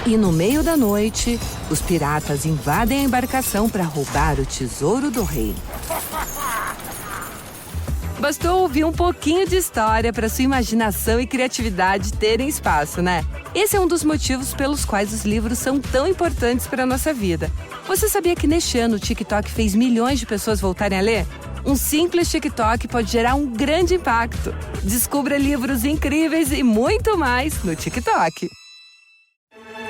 E no meio da noite, os piratas invadem a embarcação para roubar o tesouro do rei. Bastou ouvir um pouquinho de história para sua imaginação e criatividade terem espaço, né? Esse é um dos motivos pelos quais os livros são tão importantes para a nossa vida. Você sabia que neste ano o TikTok fez milhões de pessoas voltarem a ler? Um simples TikTok pode gerar um grande impacto. Descubra livros incríveis e muito mais no TikTok.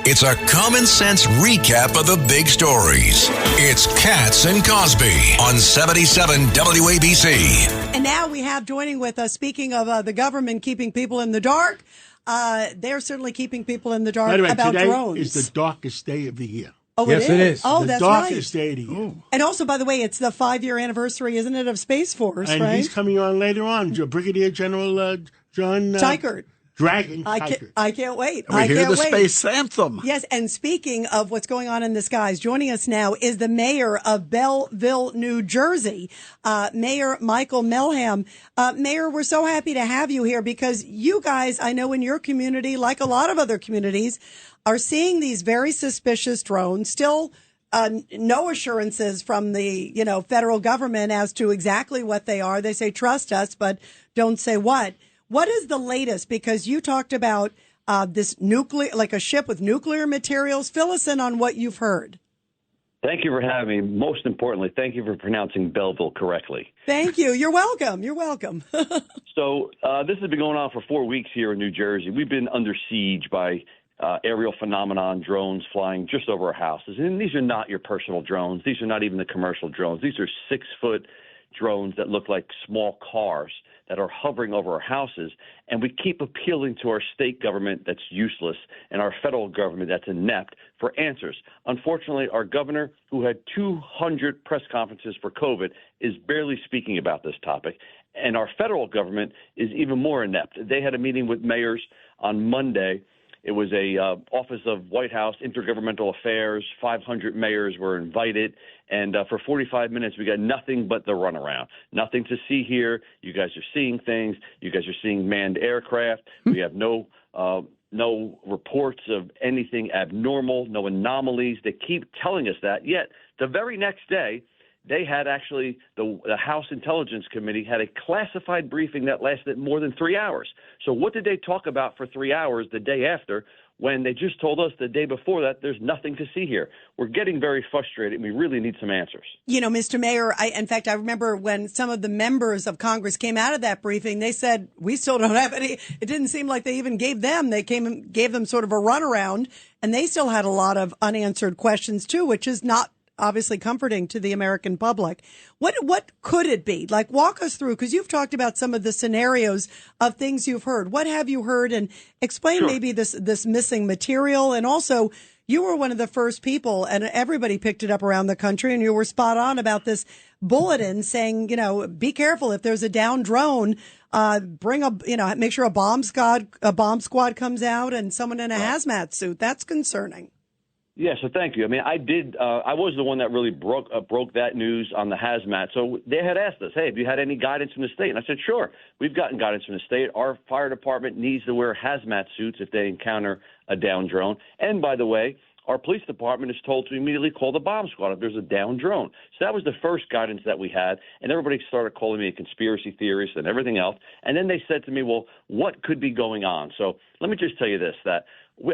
It's a common sense recap of the big stories. It's Katz and Cosby on 77 WABC. And now we have joining with us, speaking of the government keeping people in the dark, they're certainly keeping people in the dark about today drones. Today is the darkest day of the year. Oh, yes, it is. Oh, the that's darkest right. day of the year. And also, by the way, it's the 5-year anniversary, isn't it, of Space Force, and right? he's coming on later on, Brigadier General John Tykert. Dragon. I can't wait. We hear the space anthem. Yes, and speaking of what's going on in the skies, joining us now is the mayor of Belleville, New Jersey, Mayor Michael Melham. Mayor, we're so happy to have you here because you guys, I know in your community, like a lot of other communities, are seeing these very suspicious drones. Still, no assurances from the, federal government as to exactly what they are. They say, trust us, but don't say what. What is the latest? Because you talked about this nuclear, like a ship with nuclear materials. Fill us in on what you've heard. Thank you for having me. Most importantly, thank you for pronouncing Belleville correctly. Thank you. You're welcome. You're welcome. So this has been going on for 4 weeks here in New Jersey. We've been under siege by aerial phenomenon, drones flying just over our houses. And these are not your personal drones. These are not even the commercial drones. These are 6-foot drones that look like small cars that are hovering over our houses, and we keep appealing to our state government that's useless and our federal government that's inept for answers. Unfortunately, our governor, who had 200 press conferences for COVID, is barely speaking about this topic, and our federal government is even more inept. They had a meeting with mayors on Monday. It was a Office of White House Intergovernmental Affairs. 500 mayors were invited. And for 45 minutes, we got nothing but the runaround. Nothing to see here. You guys are seeing things. You guys are seeing manned aircraft. We have no reports of anything abnormal, no anomalies. They keep telling us that. Yet the very next day, they had actually the House Intelligence Committee had a classified briefing that lasted more than 3 hours. So what did they talk about for 3 hours the day after when they just told us the day before that there's nothing to see here? We're getting very frustrated, and we really need some answers. Mr. Mayor, in fact, I remember when some of the members of Congress came out of that briefing, they said, we still don't have any. It didn't seem like they even gave them. They came and gave them sort of a runaround, and they still had a lot of unanswered questions, too, which is not obviously comforting to the American public. What could it be? Like, walk us through, because you've talked about some of the scenarios of things you've heard. What have you heard? And explain maybe this missing material. And also, you were one of the first people, and everybody picked it up around the country, and you were spot on about this bulletin saying, be careful if there's a down drone. Make sure a bomb squad comes out and someone in a hazmat suit. That's concerning. Yeah, so thank you. I mean, I was the one that really broke that news on the hazmat. So they had asked us, hey, have you had any guidance from the state? And I said, sure, we've gotten guidance from the state. Our fire department needs to wear hazmat suits if they encounter a down drone. And by the way, our police department is told to immediately call the bomb squad if there's a down drone. So that was the first guidance that we had. And everybody started calling me a conspiracy theorist and everything else. And then they said to me, well, what could be going on? So let me just tell you this, that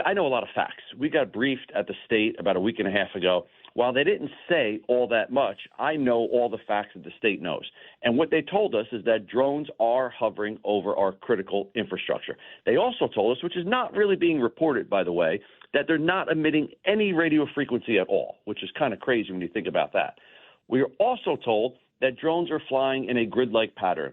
I know a lot of facts. We got briefed at the state about a week and a half ago. While they didn't say all that much, I know all the facts that the state knows. And what they told us is that drones are hovering over our critical infrastructure. They also told us, which is not really being reported, by the way, that they're not emitting any radio frequency at all, which is kind of crazy when you think about that. We are also told that drones are flying in a grid-like pattern.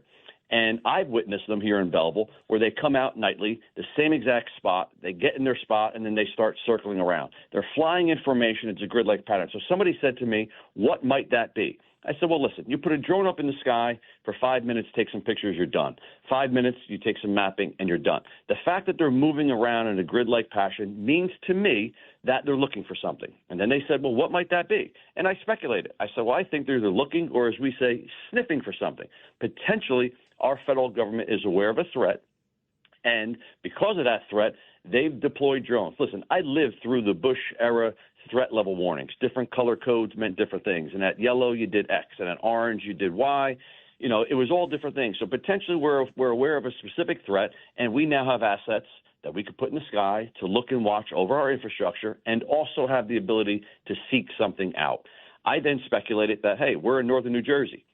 And I've witnessed them here in Belleville where they come out nightly, the same exact spot, they get in their spot, and then they start circling around. They're flying in formation. It's a grid-like pattern. So somebody said to me, what might that be? I said, well, listen, you put a drone up in the sky for 5 minutes, take some pictures, you're done. 5 minutes, you take some mapping, and you're done. The fact that they're moving around in a grid-like fashion means to me that they're looking for something. And then they said, well, what might that be? And I speculated. I said, well, I think they're either looking or, as we say, sniffing for something. Potentially, our federal government is aware of a threat. And because of that threat, They've deployed drones. Listen, I lived through the Bush era threat level warnings. Different color codes meant different things. And at yellow, you did X. And at orange, you did Y. You know, it was all different things. So potentially we're aware of a specific threat, and we now have assets that we could put in the sky to look and watch over our infrastructure and also have the ability to seek something out. I then speculated that, hey, we're in northern New Jersey.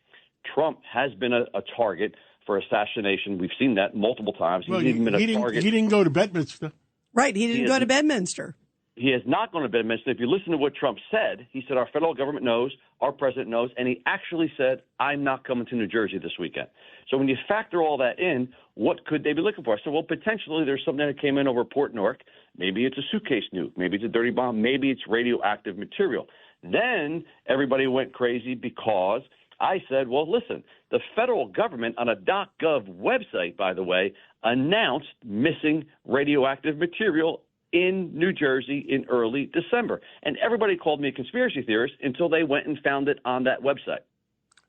Trump has been a target for assassination. We've seen that multiple times. Well, He's even been a target. He didn't go to Bedminster. Right. He didn't go to Bedminster. He has not gone to Bedminster. If you listen to what Trump said, he said our federal government knows, our president knows, and he actually said, I'm not coming to New Jersey this weekend. So when you factor all that in, what could they be looking for? I said, well, potentially there's something that came in over Port Newark. Maybe it's a suitcase nuke. Maybe it's a dirty bomb. Maybe it's radioactive material. Then everybody went crazy because I said, well, listen, the federal government on a .gov website, by the way, announced missing radioactive material in New Jersey in early December. And everybody called me a conspiracy theorist until they went and found it on that website.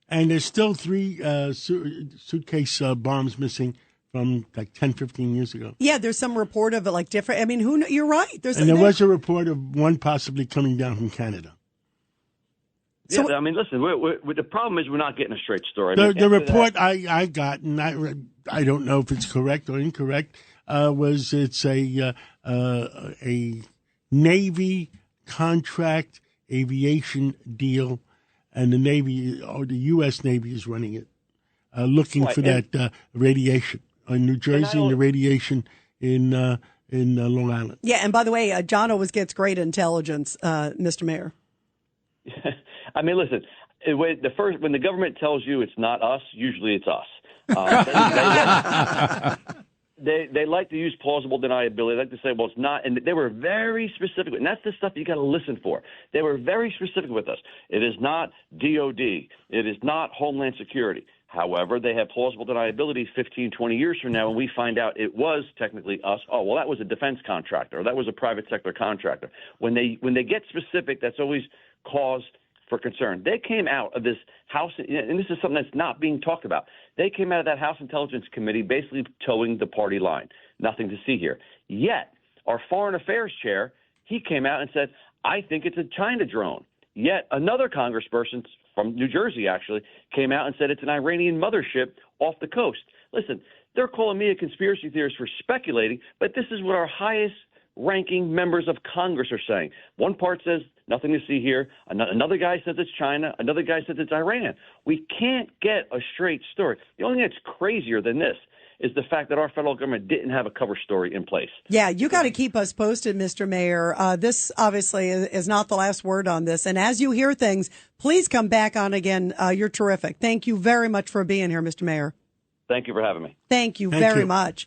And there's still 3 suitcase bombs missing from like 10, 15 years ago. Yeah, there's some report of it like different. I mean, you're right. There was a report of one possibly coming down from Canada. So, yeah, I mean, listen, the problem is we're not getting a straight story. The report I got, and I don't know if it's correct or incorrect, was it's a Navy contract aviation deal, and the Navy or the U.S. Navy is running it, looking for that radiation in New Jersey and the radiation in Long Island. Yeah, and by the way, John always gets great intelligence, Mr. Mayor. I mean, listen, when the government tells you it's not us, usually it's us. They like to use plausible deniability. They like to say, well, it's not. And they were very specific. And that's the stuff you got to listen for. They were very specific with us. It is not DOD. It is not Homeland Security. However, they have plausible deniability 15, 20 years from now, and we find out it was technically us. Oh, well, that was a defense contractor, or that was a private sector contractor. When they get specific, that's always cause for concern. They came out of this House, and this is something that's not being talked about. They came out of that House Intelligence Committee basically towing the party line. Nothing to see here. Yet, our Foreign Affairs chair, he came out and said, I think it's a China drone. Yet another congressperson from New Jersey actually came out and said it's an Iranian mothership off the coast. Listen, they're calling me a conspiracy theorist for speculating, but this is what our highest ranking members of Congress are saying. One part says nothing to see here. Another guy says it's China. Another guy says it's Iran. We can't get a straight story. The only thing that's crazier than this is the fact that our federal government didn't have a cover story in place. Yeah, you got to keep us posted, Mr. Mayor. This obviously is not the last word on this. And as you hear things, please come back on again. You're terrific. Thank you very much for being here, Mr. Mayor. Thank you for having me. Thank you very much.